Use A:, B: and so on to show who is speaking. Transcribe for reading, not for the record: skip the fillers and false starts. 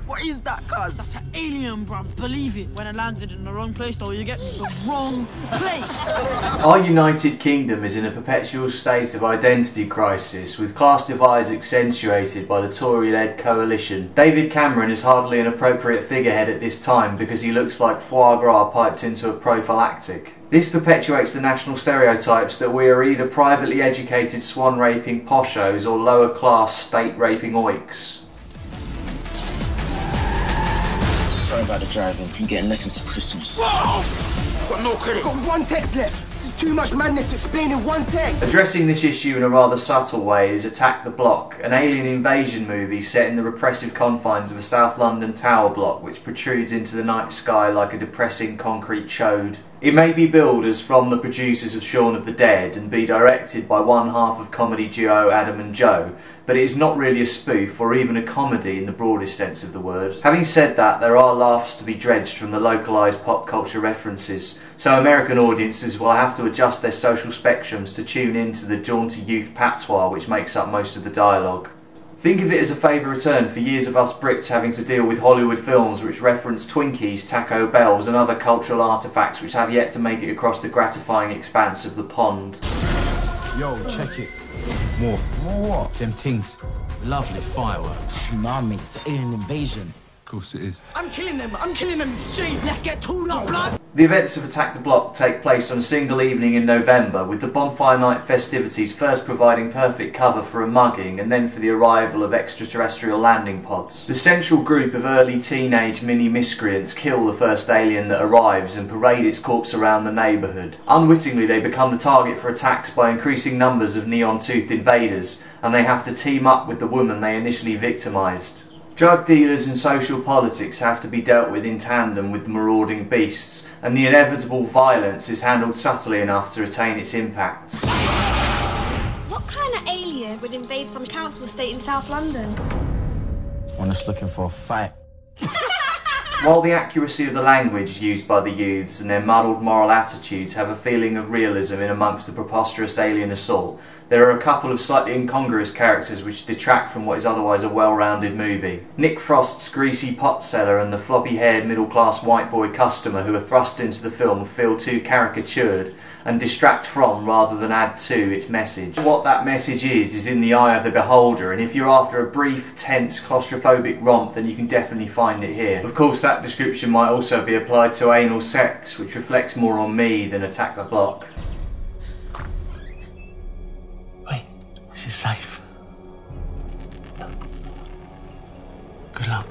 A: What is that, cuz?
B: That's an alien, bruv. Believe it. When I landed in the wrong place, though, you get me? The wrong place.
C: Our United Kingdom is in a perpetual state of identity crisis, with class divides accentuated by the Tory-led coalition. David Cameron is hardly an appropriate figurehead at this time because he looks like foie gras piped into a prophylactic. This perpetuates the national stereotypes that we are either privately educated swan-raping poshos or lower-class state-raping oiks.
D: Sorry about the driving. I'm getting lessons for Christmas.
A: Whoa! Got no credit. Got one text left. This is too much madness to explain in one text.
C: Addressing this issue in a rather subtle way is Attack the Block, an alien invasion movie set in the repressive confines of a South London tower block which protrudes into the night sky like a depressing concrete chode. It may be billed as from the producers of Shaun of the Dead and be directed by one half of comedy duo Adam and Joe, but it is not really a spoof or even a comedy in the broadest sense of the word. Having said that, there are laughs to be dredged from the localised pop culture references, so American audiences will have to adjust their social spectrums to tune into the jaunty youth patois which makes up most of the dialogue. Think of it as a favour returned for years of us Brits having to deal with Hollywood films which reference Twinkies, Taco Bells and other cultural artefacts which have yet to make it across the gratifying expanse of the pond.
E: Yo, check it. More. More what? Them things.
F: Lovely fireworks.
D: Nah, mate, it's an alien invasion.
E: Of course it is.
B: I'm killing them straight. Let's get tooled up, blood.
C: The events of Attack the Block take place on a single evening in November, with the bonfire night festivities first providing perfect cover for a mugging and then for the arrival of extraterrestrial landing pods. The central group of early teenage mini-miscreants kill the first alien that arrives and parade its corpse around the neighbourhood. Unwittingly, they become the target for attacks by increasing numbers of neon-toothed invaders, and they have to team up with the woman they initially victimised. Drug dealers and social politics have to be dealt with in tandem with the marauding beasts, and the inevitable violence is handled subtly enough to retain its impact.
G: What kind of alien would invade some council estate in South London?
D: One that's looking for a fight.
C: While the accuracy of the language used by the youths and their muddled moral attitudes have a feeling of realism in amongst the preposterous alien assault, there are a couple of slightly incongruous characters which detract from what is otherwise a well-rounded movie. Nick Frost's greasy pot seller and the floppy-haired middle-class white boy customer who are thrust into the film feel too caricatured and distract from rather than add to its message. What that message is in the eye of the beholder, and if you're after a brief, tense, claustrophobic romp, then you can definitely find it here. Of course, that description might also be applied to anal sex, which reflects more on me than Attack the Block.
D: Wait, this is safe. Good luck.